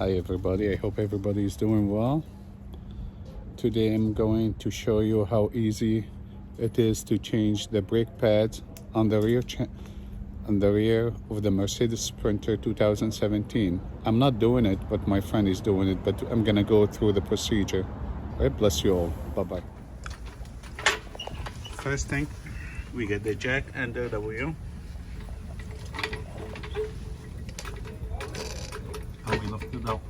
Hi everybody, I hope everybody is doing well. Today I'm going to show you how easy it is to change the brake pads on the rear of the Mercedes Sprinter 2017. I'm not doing it, but my friend is doing it, but I'm gonna go through the procedure. All right, bless you all. Bye-bye. First thing, we get the jack under the wheel. How we lift it up.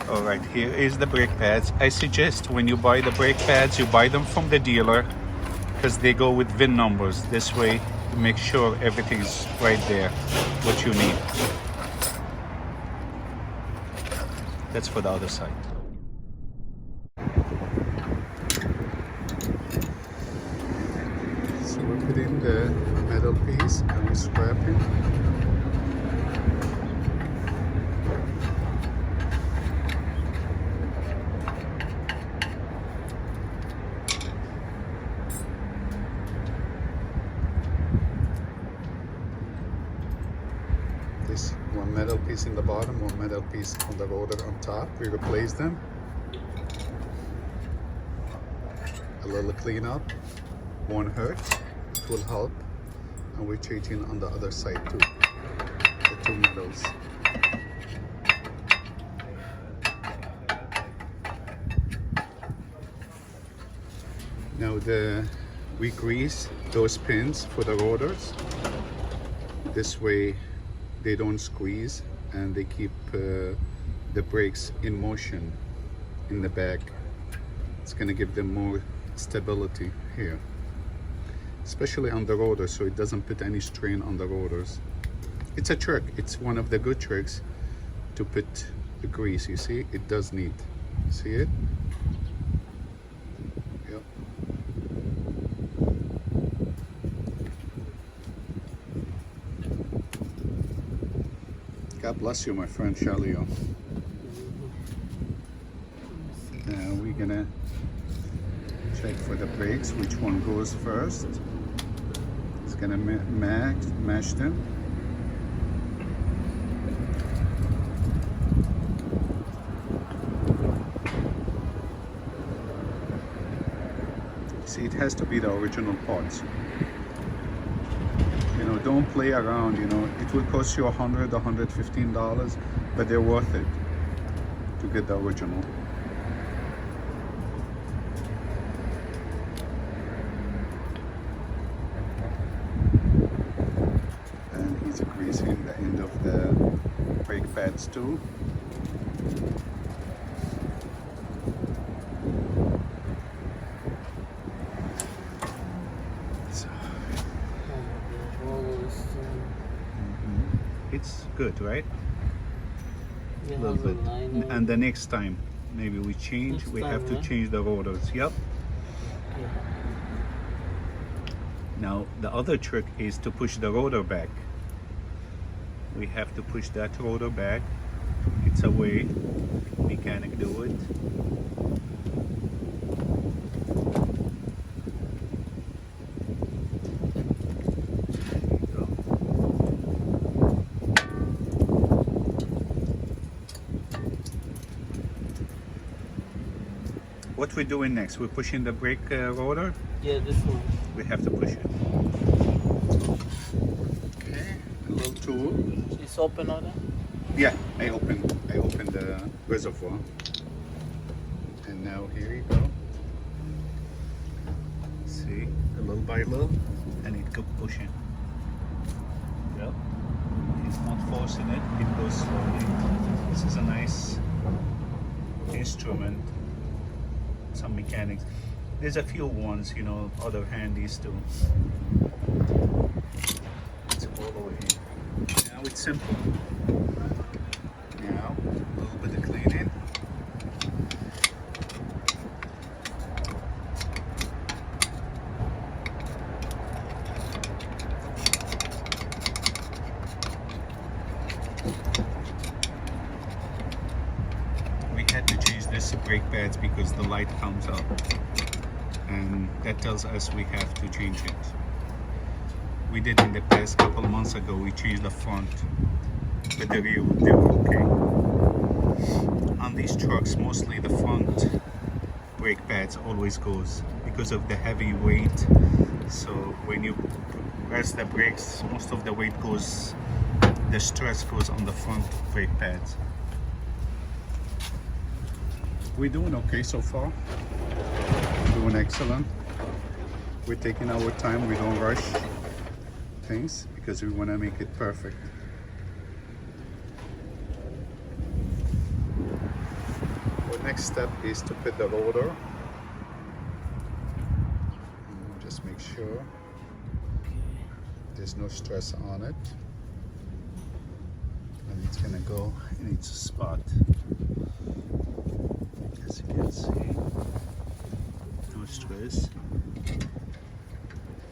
All right, here is the brake pads. I suggest when you buy the brake pads, you buy them from the dealer because they go with VIN numbers. This way, you make sure everything is right there, what you need. That's for the other side. So we're putting the metal piece and we're scrapping. This one metal piece in the bottom, one metal piece on the rotor on top. We replace them. A little cleanup won't hurt, it will help. And we're changing on the other side too, the two metals. Now we grease those pins for the rotors. This way they don't squeeze and they keep the brakes in motion in the back. It's gonna give them more stability here, especially on the rotor, so it doesn't put any strain on the rotors. It's a trick. It's one of the good tricks to put the grease. You see, it does need. See it? Yep. God bless you, my friend Shalio. Now we're gonna check for the brakes, which one goes first. It's gonna mash them. See, it has to be the original parts. You know, don't play around. You know, it will cost you $100, $115, but they're worth it to get the original. And he's greasing the end of the brake pads too. It's good, right? Yeah, a little bit. And the next time maybe we change, we have to change the rotors. Yep. Yeah. Now the other trick is to push the rotor back. We have to push that rotor back. It's a way mechanic do it. What we're doing next, we're pushing the brake rotor. Yeah, this one. We have to push it. Okay, a little tool. It's open on that? Yeah, I opened the reservoir. And now here you go. See, a little by little, and it keeps pushing. Yep. It's not forcing it, it goes slowly. This is a nice instrument. Some mechanics. There's a few ones, you know, other handies too. It's all the way in. Now it's simple. Now, a little bit of cleaning. We had to change this brake pads because the light comes up. and that tells us we have to change it. We did in the past couple months ago, we changed the front, but the rear they were okay. On these trucks, mostly the front brake pads always goes because of the heavy weight. So when you press the brakes, most of the weight goes, the stress goes on the front brake pads. We're doing okay so far. Doing excellent. We're taking our time. We don't rush things because we want to make it perfect. The next step is to put the rotor. Just make sure there's no stress on it, and it's gonna go in its spot. As you can see, no stress.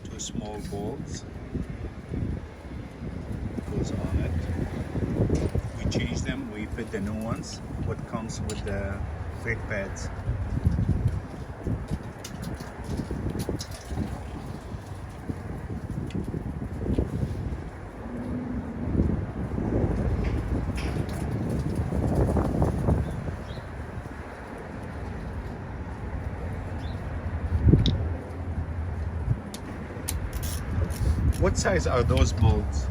Two small bolts goes on it. We change them, we put the new ones, what comes with the brake pads. What size are those bolts?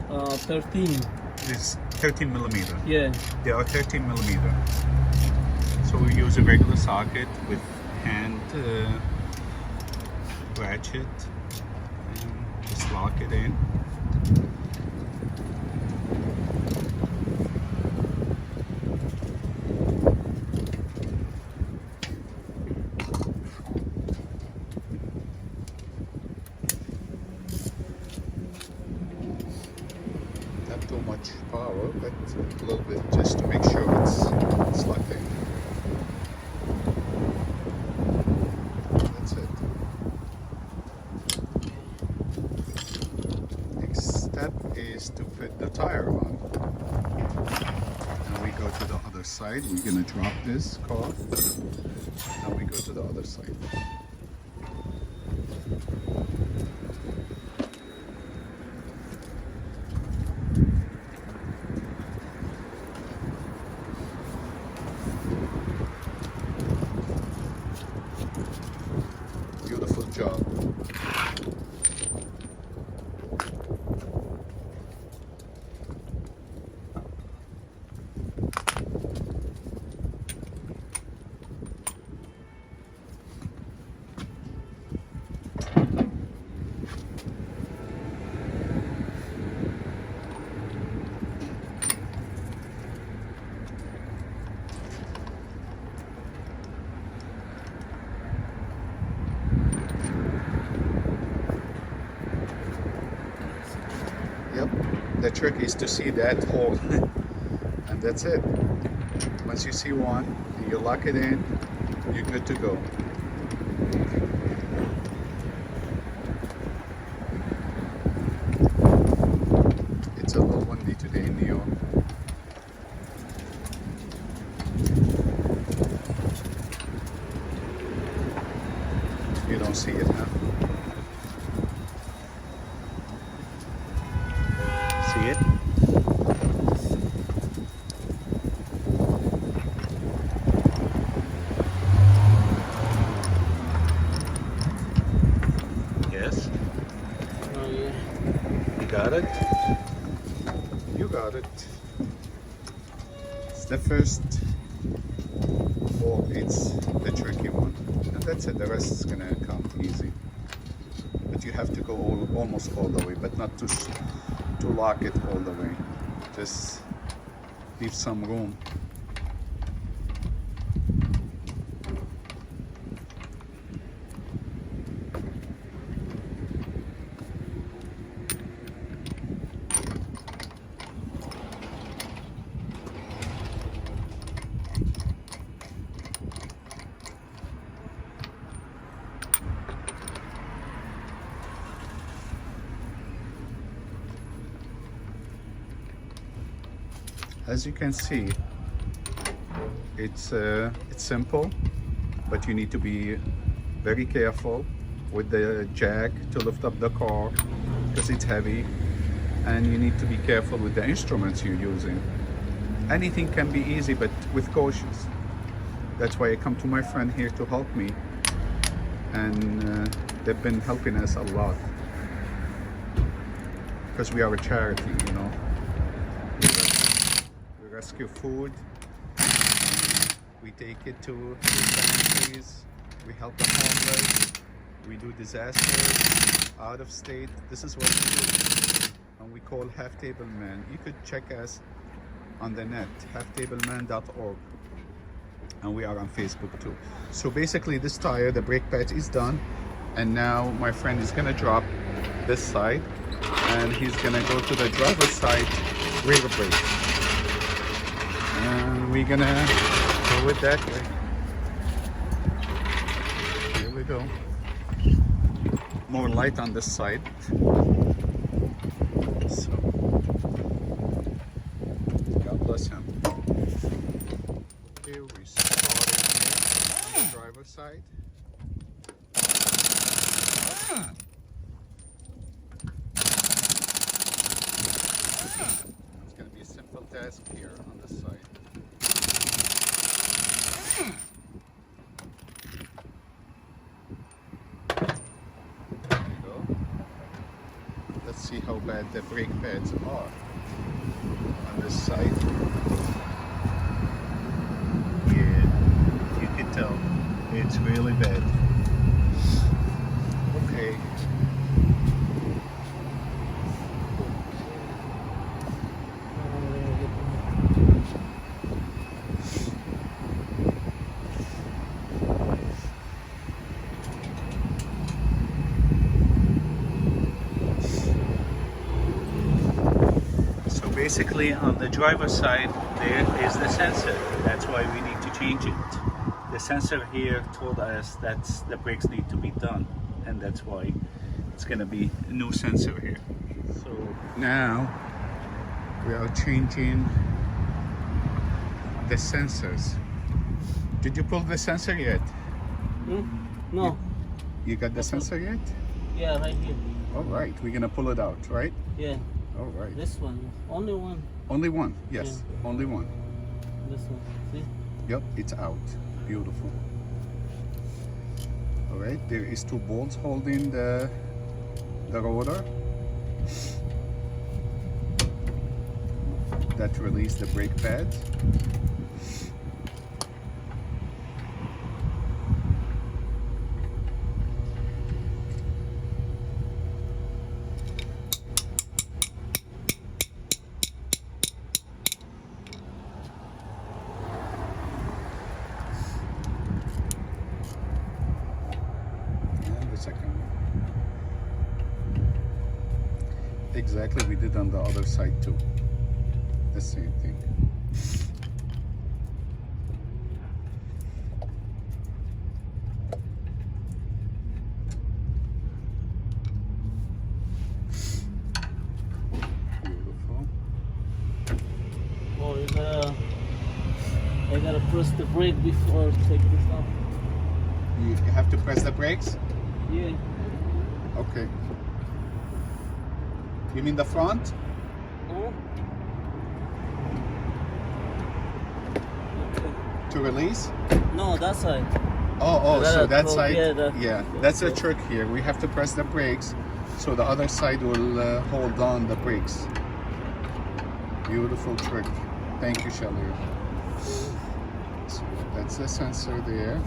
13. It's 13 millimeter. Yeah. They are 13 millimeter. So we use a regular socket with hand ratchet and just lock it in. Too much power, but a little bit just to make sure it's locked in. That's it. Next step is to put the tire on. Now we go to the other side. We're gonna drop this car. Now we go to the other side. Beautiful job. Yep, the trick is to see that hole and that's it. Once you see one, you lock it in, you're good to go. It's a little windy today in New York. You don't see it, huh? See it? Yes? Oh yeah. You got it? You got it. It's the first bolt, it's the tricky one. And that's it, the rest is gonna come easy. But you have to go almost all the way, but not to lock it all the way. Just leave some room. As you can see, it's simple, but you need to be very careful with the jack to lift up the car because it's heavy, and you need to be careful with the instruments you're using. Anything can be easy, but with cautious. That's why I come to my friend here to help me, and they've been helping us a lot because we are a charity, you know. We rescue food, we take it to families, we help the homeless, we do disasters out of state. This is what we do, and we call Half Table Man. You could check us on the net, halftableman.org, and we are on Facebook too. So basically this tire, the brake patch is done, and now my friend is gonna drop this side and he's gonna go to the driver's side rear brake, and we're gonna go it that way. Here we go. More light on this side. So God bless him. Here we start on the driver's side. It's going to be a simple task here on this side. There you go. Let's see how bad the brake pads are on this side. Yeah, you can tell it's really bad. Okay. So basically on the driver's side there is the sensor. That's why we need to change it. The sensor here told us that the brakes need to be done, and that's why it's going to be a new sensor here. So now we are changing the sensors. Did you pull the sensor yet? No. You got the sensor yet? Yeah, right here. All right, we're going to pull it out, right? Yeah. All right. This one. Only one. Only one, yes, only one. This one. See? Yep, it's out. Beautiful. All right, there is two bolts holding the rotor that release the brake pad. Exactly, we did on the other side too. The same thing. Beautiful. Oh, I gotta press the brake before take this off. You have to press the brakes? Yeah. Okay. You mean the front? Oh. Okay. To release? No, that side. Oh, so that side? Yeah, That's a trick here. We have to press the brakes so the other side will hold on the brakes. Beautiful trick. Thank you, Shelly. So that's the sensor there.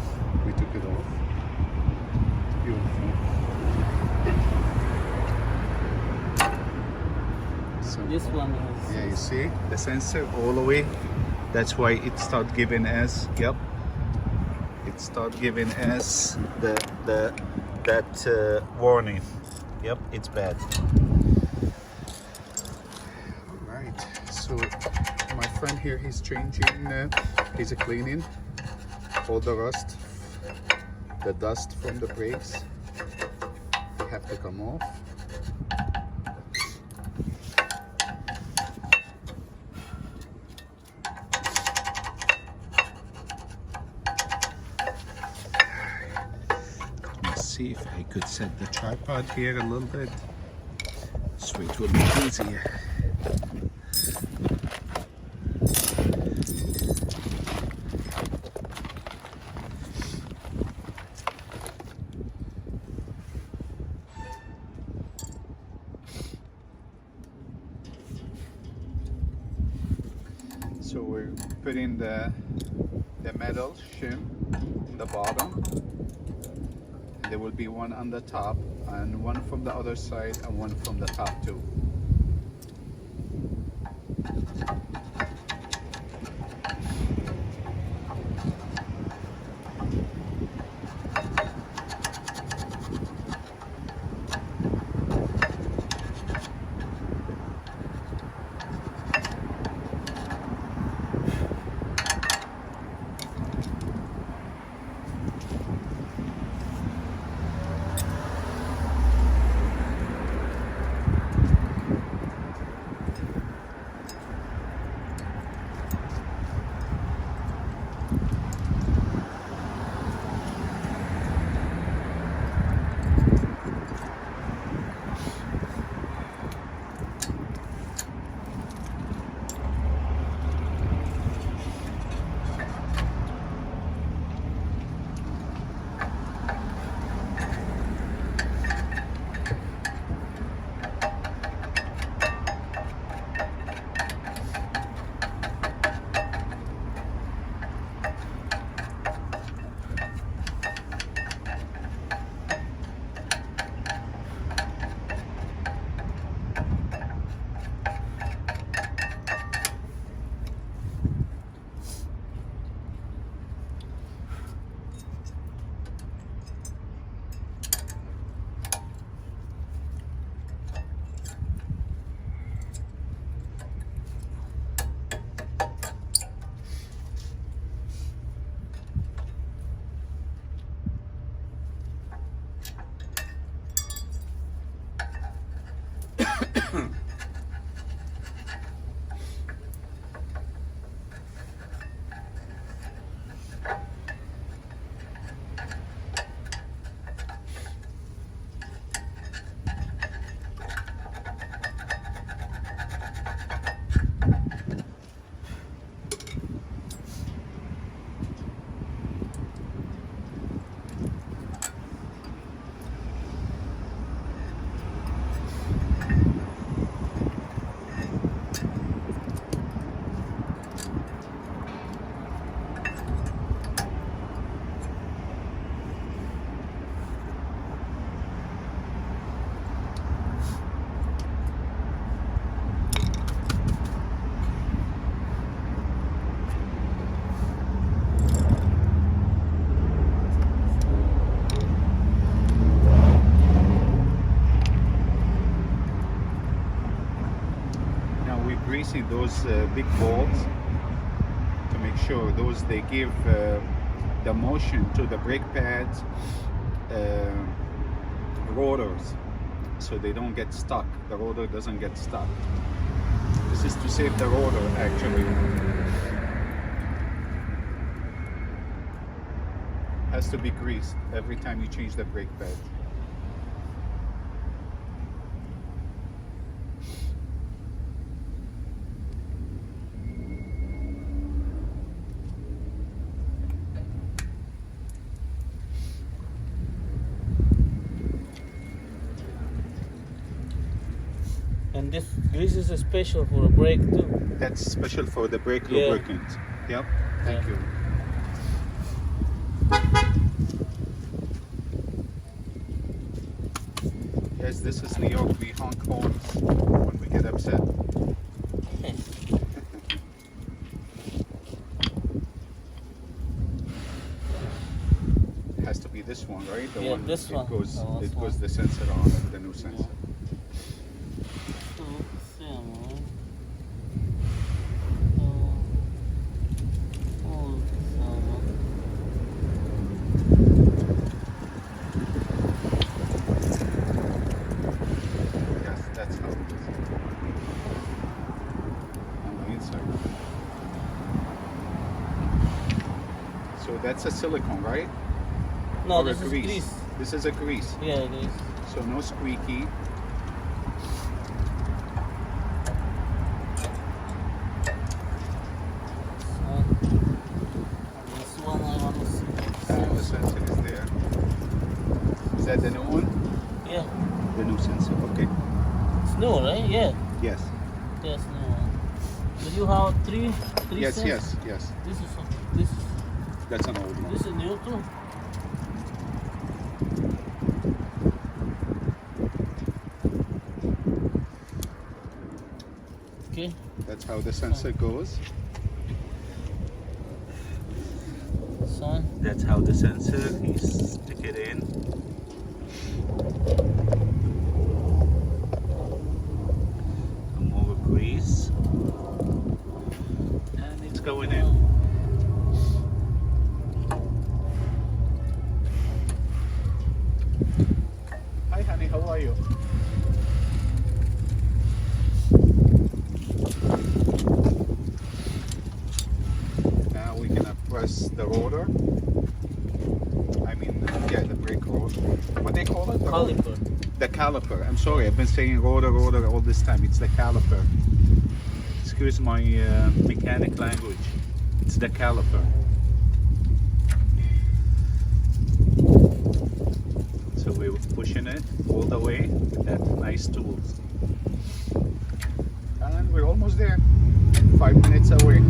We took it off. Beautiful. So, This one is. yeah, you see the sensor all the way. That's why it start giving us. Yep. It start giving us that warning. Yep, it's bad. All right. So my friend here, he's changing. He's cleaning all the rust, the dust from the brakes. They have to come off. see if I could set the tripod here a little bit so it will be easier. So we're putting the metal shim in the bottom. There will be one on the top and one from the other side and one from the top too. Greasing those big bolts to make sure those they give the motion to the brake pads rotors so they don't get stuck. The rotor doesn't get stuck. This is to save the rotor actually. Has to be greased every time you change the brake pad. And this grease is special for a brake too. That's special for the brake lubricant. Yep. Thank you. Yes, this is New York. We honk horns when we get upset. It has to be this one, right? The one this one. It goes the sensor on, the new sensor. So that's a silicone, right? No, Or this a is grease. This is a grease, Yeah, it is. so no squeaky. This one I want to see. And the sensor is there. Is that the new one? Yeah. The new sensor, okay. It's new, right? Yeah. Yes. Yes, new one. Do you have three Yes, cents? yes. This That's an old one. this is new too. Okay. That's how the sensor goes. Son. That's how the sensor, you stick it in. More grease. And it's going in. Hi honey, how are you? Now we're gonna press the rotor. I mean, yeah, the brake rotor. What they call it? The rotor? Caliper. The caliper. I'm sorry, I've been saying rotor all this time. It's the caliper. Excuse my mechanic language. It's the caliper. So we're pushing it all the way with that nice tool. And we're almost there. 5 minutes away.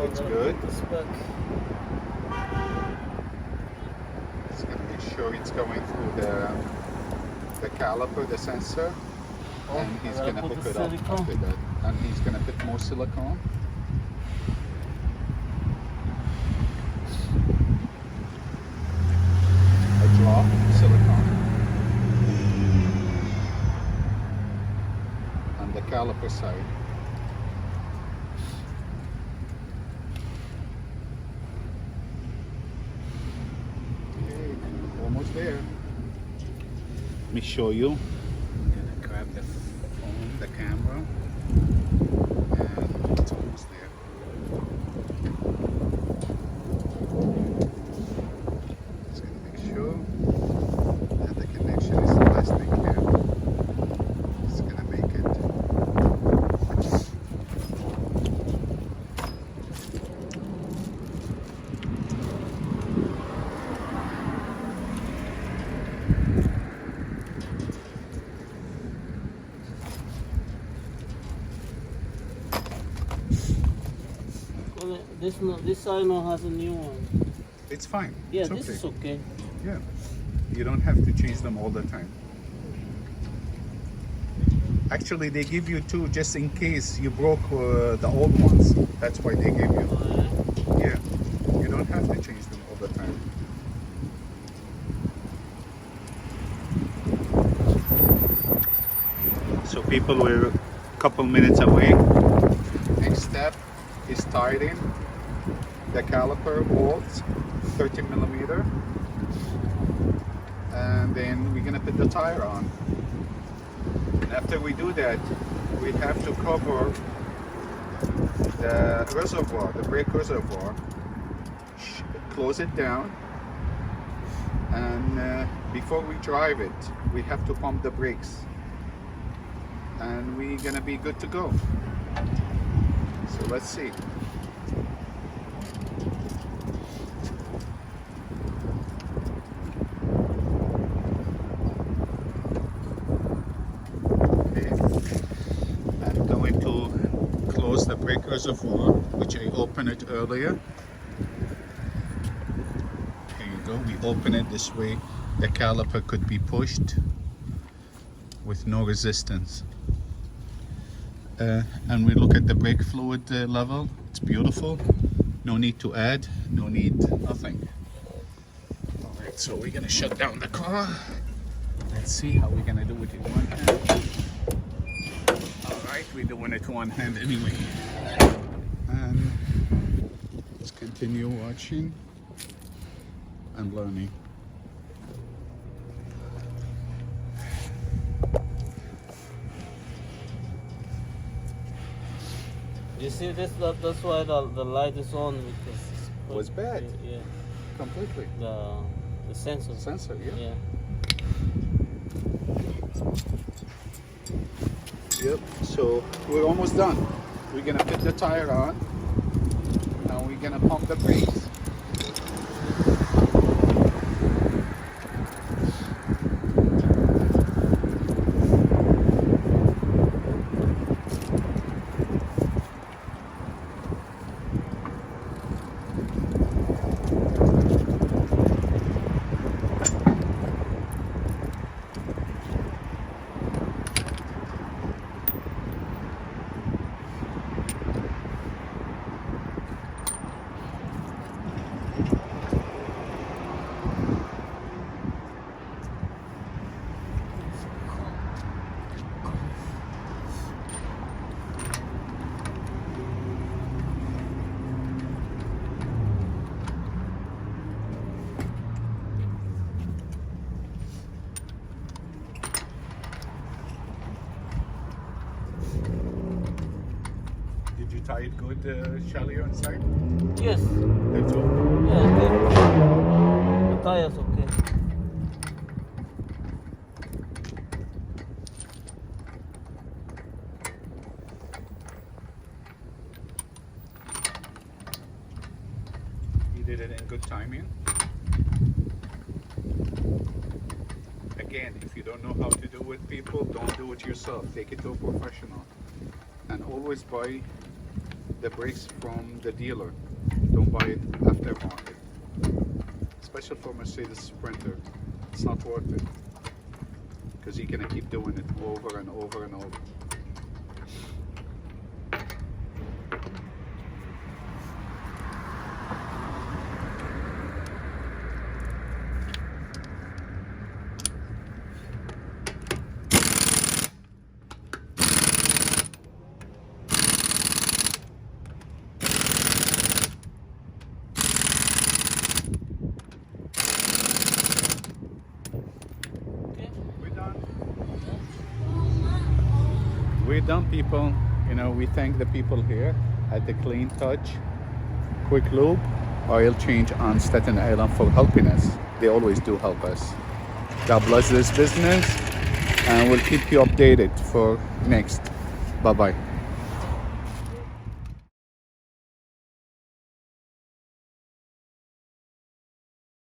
It's good. This back. It's going to make sure it's going through the caliper, the sensor, and he's going to hook it up after that. And he's going to put more silicone. A drop of silicone. On the caliper side. Almost there. Let me show you. I'm gonna grab the phone, the camera, and it's almost there. Just gonna make sure that the connection is the last thing here. Just gonna make it. Well, this side now has a new one. It's fine. Yeah, It's this okay. is okay. Yeah. You don't have to change them all the time. Actually, they give you two just in case you broke the old ones. That's why they give you. Yeah. You don't have to change them all the time. So people, we're a couple minutes away. Next step is tightening the caliper bolts, 30 millimeter. And then we're gonna put the tire on. And after we do that, we have to cover the reservoir, the brake reservoir, close it down, and before we drive it, we have to pump the brakes, and we're gonna be good to go. So let's see. I'm going to close the brake reservoir, which I opened it earlier. Here you go, we open it this way. The caliper could be pushed with no resistance. And we look at the brake fluid level. It's beautiful. No need to add, no need, nothing. All right, so we're gonna shut down the car. Let's see how we're gonna do it in one hand. All right, we're doing it one hand anyway. And let's continue watching and learning. You see this? That's why the light is on because It was bad. Yeah, Completely. the sensor. Sensor, yeah. Yeah. Yep, so we're almost done. We're gonna put the tire on. Now we're gonna pump the brakes. Did you tie it good, Shelly, inside? Yes. That's all. Yeah. Good. The tire's okay. You did it in good timing. Again, if you don't know how to do it with people, don't do it yourself. Take it to a professional. And always buy the brakes from the dealer. Don't buy it aftermarket. Especially for Mercedes Sprinter. It's not worth it. Because you're gonna keep doing it over and over and over. We're done, people. You know, we thank the people here at the Clean Touch Quick Lube Oil Change on Staten Island for helping us. They always do help us. God bless this business, and we'll keep you updated for next. Bye-bye.